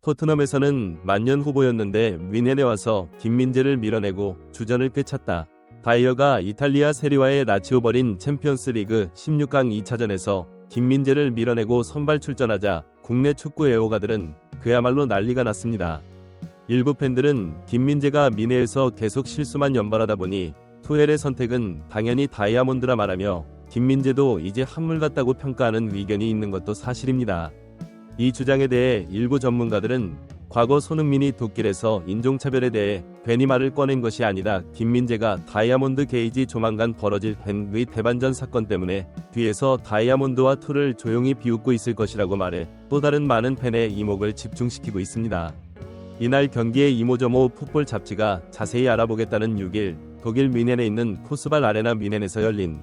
토트넘에서는 만년 후보였는데 뮌헨에 와서 김민재를 밀어내고 주전을 꿰찼다. 다이어가 이탈리아 세리와의 라치오 벌인 챔피언스리그 16강 2차전에서 김민재를 밀어내고 선발 출전하자 국내 축구 애호가들은 그야말로 난리가 났습니다. 일부 팬들은 김민재가 미네에서 계속 실수만 연발하다 보니 투헬의 선택은 당연히 다이아몬드라 말하며 김민재도 이제 한물 같다고 평가하는 의견이 있는 것도 사실입니다. 이 주장에 대해 일부 전문가들은 과거 손흥민이 독길에서 인종차별에 대해 괜히 말을 꺼낸 것이 아니라 김민재가 다이아몬드 게이지 조만간 벌어질 팬의 대반전 사건 때문에 뒤에서 다이아몬드와 투를 조용히 비웃고 있을 것이라고 말해 또 다른 많은 팬의 이목을 집중시키고 있습니다. 이날 경기의 이모저모 풋볼 잡지가 자세히 알아보겠다는 6일 독일 뮌헨에 있는 푸스발 아레나 뮌헨에서 열린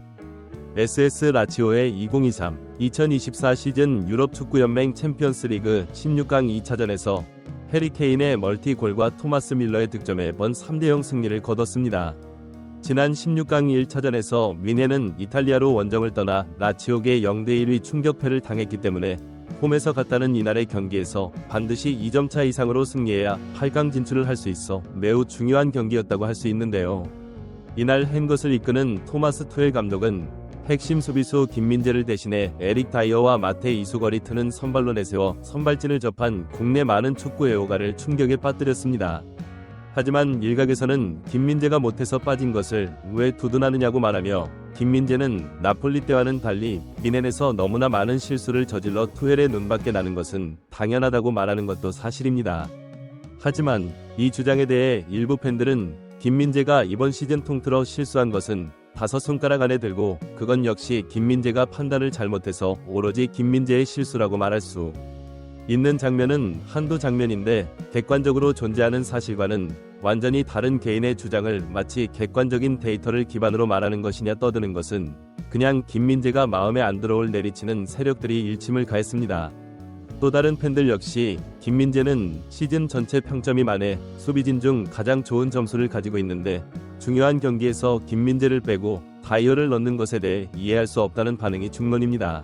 SS 라치오의 2023-2024 시즌 유럽 축구연맹 챔피언스리그 16강 2차전에서 해리 케인의 멀티골과 토마스 밀러의 득점에 번 3대0 승리를 거뒀습니다. 지난 16강 1차전에서 뮌헨은 이탈리아로 원정을 떠나 라치오에게 0대1의 충격패를 당했기 때문에 홈에서 갔다는 이날의 경기에서 반드시 2점차 이상으로 승리해야 8강 진출을 할 수 있어 매우 중요한 경기였다고 할 수 있는데요. 이날 헨것을 이끄는 토마스 투헬 감독은 핵심 수비수 김민재를 대신해 에릭 다이어와 마테 이수걸이 트는 선발로 내세워 선발진을 접한 국내 많은 축구 애호가를 충격에 빠뜨렸습니다. 하지만 일각에서는 김민재가 못해서 빠진 것을 왜 두둔하느냐고 말하며 김민재는 나폴리 때와는 달리 뮌헨에서 너무나 많은 실수를 저질러 투헬의 눈밖에 나는 것은 당연하다고 말하는 것도 사실입니다. 하지만 이 주장에 대해 일부 팬들은 김민재가 이번 시즌 통틀어 실수한 것은 5손가락 안에 들고 그건 역시 김민재가 판단을 잘못해서 오로지 김민재의 실수라고 말할 수 있는 장면은 한두 장면인데 객관적으로 존재하는 사실과는 완전히 다른 개인의 주장을 마치 객관적인 데이터를 기반으로 말하는 것이냐 떠드는 것은 그냥 김민재가 마음에 안 들어올 내리치는 세력들이 일침을 가했습니다. 또 다른 팬들 역시 김민재는 시즌 전체 평점이 만에 수비진 중 가장 좋은 점수를 가지고 있는데 중요한 경기에서 김민재를 빼고 다이어를 넣는 것에 대해 이해할 수 없다는 반응이 중론입니다.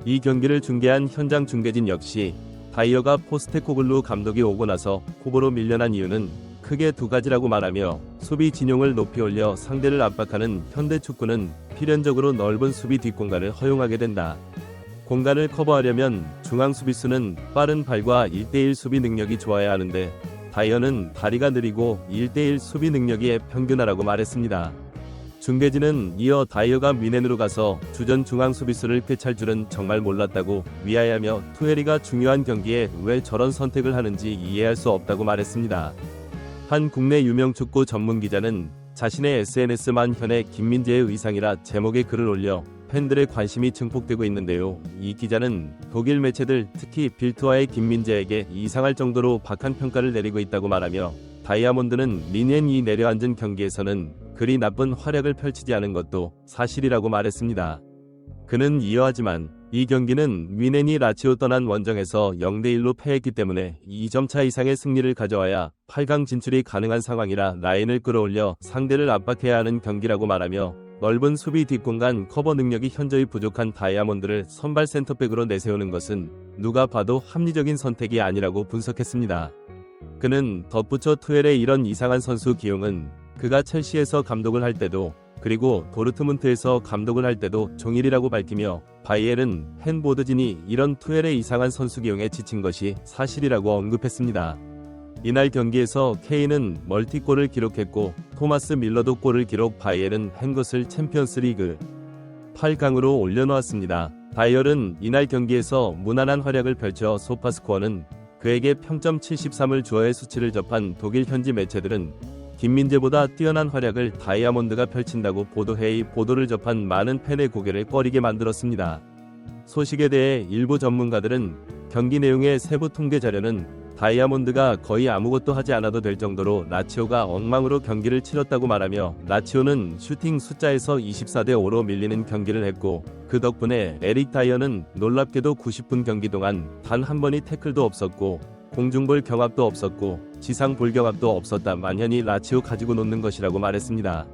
이 경기를 중계한 현장 중계진 역시 다이어가 포스테코글루 감독이 오고 나서 후보로 밀려난 이유는 크게 두 가지라고 말하며 수비 진용을 높이 올려 상대를 압박하는 현대 축구는 필연적으로 넓은 수비 뒷공간을 허용하게 된다. 공간을 커버하려면 중앙 수비수는 빠른 발과 1대1 수비 능력이 좋아야 하는데 다이어는 다리가 느리고 1대1 수비 능력이 평균하라고 말했습니다. 중계진은 이어 다이어가 뮌헨으로 가서 주전 중앙 수비수를 꿰찰 줄은 정말 몰랐다고 위하여하며 투헤리가 중요한 경기에 왜 저런 선택을 하는지 이해할 수 없다고 말했습니다. 한 국내 유명 축구 전문 기자는 자신의 SNS만 현의 김민재의 의상이라 제목에 글을 올려 팬들의 관심이 증폭되고 있는데요. 이 기자는 독일 매체들 특히 빌트와의 김민재에게 이상할 정도로 박한 평가를 내리고 있다고 말하며 다이아몬드는 뮌헨이 내려앉은 경기에서는 그리 나쁜 활약을 펼치지 않은 것도 사실이라고 말했습니다. 그는 이어하지만 이 경기는 뮌헨이 라치오 떠난 원정에서 0대1로 패했기 때문에 2점차 이상의 승리를 가져와야 8강 진출이 가능한 상황이라 라인을 끌어올려 상대를 압박해야 하는 경기라고 말하며 넓은 수비 뒷공간 커버 능력이 현저히 부족한 다이아몬드를 선발 센터백으로 내세우는 것은 누가 봐도 합리적인 선택이 아니라고 분석했습니다. 그는 덧붙여 투헬의 이런 이상한 선수 기용은 그가 첼시에서 감독을 할 때도 그리고 도르트문트에서 감독을 할 때도 종일이라고 밝히며 바이에른 헨보드진이 이런 투헬의 이상한 선수 기용에 지친 것이 사실이라고 언급했습니다. 이날 경기에서 케인은 멀티골을 기록했고 토마스 밀러도 골을 기록 바이에른 헨것을 챔피언스리그 8강으로 올려놓았습니다. 다이얼은 이날 경기에서 무난한 활약을 펼쳐 소파스코어는 그에게 평점 73을 주어의 수치를 접한 독일 현지 매체들은 김민재보다 뛰어난 활약을 다이아몬드가 펼친다고 보도해 이 보도를 접한 많은 팬의 고개를 꺼리게 만들었습니다. 소식에 대해 일부 전문가들은 경기 내용의 세부 통계 자료는 다이아몬드가 거의 아무것도 하지 않아도 될 정도로 라치오가 엉망으로 경기를 치렀다고 말하며 라치오는 슈팅 숫자에서 24대5로 밀리는 경기를 했고 그 덕분에 에릭 다이어는 놀랍게도 90분 경기 동안 단 한 번의 태클도 없었고 공중볼 경합도 없었고 지상 볼 경합도 없었다 만연히 라치오 가지고 놓는 것이라고 말했습니다.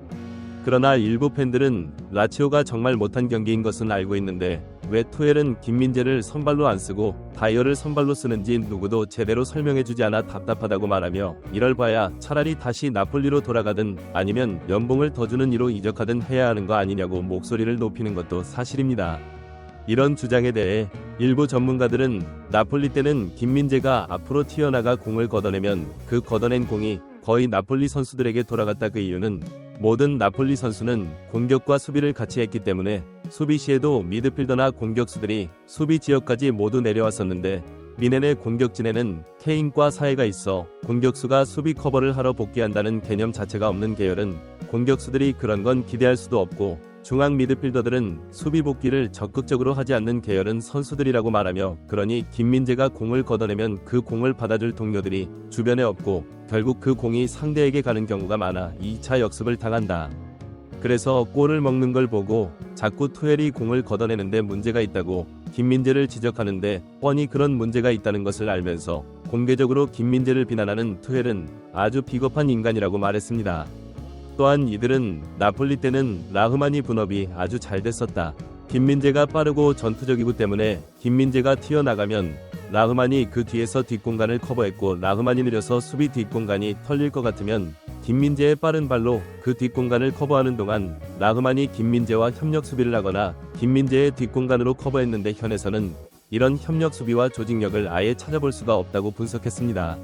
그러나 일부 팬들은 라치오가 정말 못한 경기인 것은 알고 있는데 왜 투엘은 김민재를 선발로 안 쓰고 다이어를 선발로 쓰는지 누구도 제대로 설명해주지 않아 답답하다고 말하며 이럴 바야 차라리 다시 나폴리로 돌아가든 아니면 연봉을 더 주는 이로 이적하든 해야 하는 거 아니냐고 목소리를 높이는 것도 사실입니다. 이런 주장에 대해 일부 전문가들은 나폴리 때는 김민재가 앞으로 튀어나가 공을 걷어내면 그 걷어낸 공이 거의 나폴리 선수들에게 돌아갔다. 그 이유는 모든 나폴리 선수는 공격과 수비를 같이 했기 때문에 수비 시에도 미드필더나 공격수들이 수비 지역까지 모두 내려왔었는데 미넨의 공격진에는 케인과 사이가 있어 공격수가 수비 커버를 하러 복귀한다는 개념 자체가 없는 계열은 공격수들이 그런 건 기대할 수도 없고 중앙 미드필더들은 수비 복귀를 적극적으로 하지 않는 계열은 선수들이라고 말하며 그러니 김민재가 공을 걷어내면 그 공을 받아줄 동료들이 주변에 없고 결국 그 공이 상대에게 가는 경우가 많아 2차 역습을 당한다. 그래서 골을 먹는 걸 보고 자꾸 투엘이 공을 걷어내는데 문제가 있다고 김민재를 지적하는데 뻔히 그런 문제가 있다는 것을 알면서 공개적으로 김민재를 비난하는 투엘은 아주 비겁한 인간이라고 말했습니다. 또한 이들은 나폴리 때는 라흐마니 분업이 아주 잘 됐었다. 김민재가 빠르고 전투적이기 때문에 김민재가 튀어나가면 라흐마니 그 뒤에서 뒷공간을 커버했고 라흐마니 느려서 수비 뒷공간이 털릴 것 같으면 김민재의 빠른 발로 그 뒷공간을 커버하는 동안 라흐마니 김민재와 협력 수비를 하거나 김민재의 뒷공간으로 커버했는데 현에서는 이런 협력 수비와 조직력을 아예 찾아볼 수가 없다고 분석했습니다.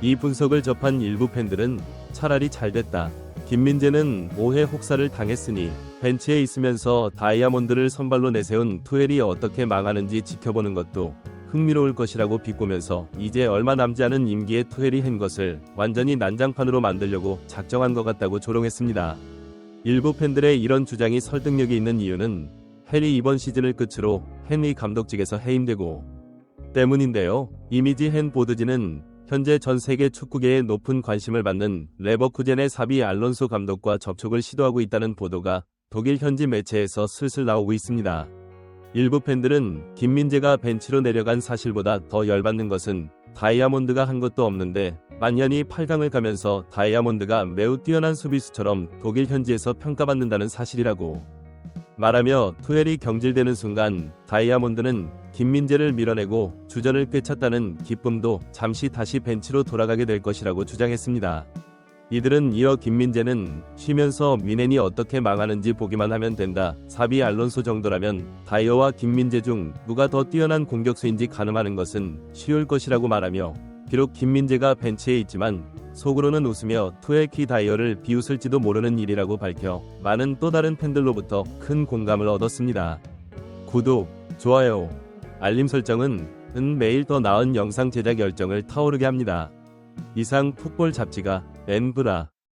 이 분석을 접한 일부 팬들은 차라리 잘 됐다. 김민재는 5회 혹사를 당했으니 벤치에 있으면서 다이아몬드를 선발로 내세운 투엘이 어떻게 망하는지 지켜보는 것도 흥미로울 것이라고 비꼬면서 이제 얼마 남지 않은 임기의 투엘이 한 것을 완전히 난장판으로 만들려고 작정한 것 같다고 조롱했습니다. 일부 팬들의 이런 주장이 설득력이 있는 이유는 해리 이번 시즌을 끝으로 헨리 감독직에서 해임되고 때문인데요. 이미지 헨 보드지는 현재 전 세계 축구계에 높은 관심을 받는 레버쿠젠의 사비 알론소 감독과 접촉을 시도하고 있다는 보도가 독일 현지 매체에서 슬슬 나오고 있습니다. 일부 팬들은 김민재가 벤치로 내려간 사실보다 더 열받는 것은 다이아몬드가 한 것도 없는데 만년이 8강을 가면서 다이아몬드가 매우 뛰어난 수비수처럼 독일 현지에서 평가받는다는 사실이라고 말하며 투엘이 경질되는 순간 다이아몬드는 김민재를 밀어내고 주전을 꿰찼다는 기쁨도 잠시 다시 벤치로 돌아가게 될 것이라고 주장했습니다. 이들은 이어 김민재는 쉬면서 미넨이 어떻게 망하는지 보기만 하면 된다. 사비 알론소 정도라면 다이어와 김민재 중 누가 더 뛰어난 공격수인지 가늠하는 것은 쉬울 것이라고 말하며 비록 김민재가 벤치에 있지만 속으로는 웃으며 투엘키 다이어를 비웃을지도 모르는 일이라고 밝혀 많은 또 다른 팬들로부터 큰 공감을 얻었습니다. 구독, 좋아요, 알림 설정은 매일 더 나은 영상 제작 열정을 타오르게 합니다. 이상 풋볼 잡지가 엔브라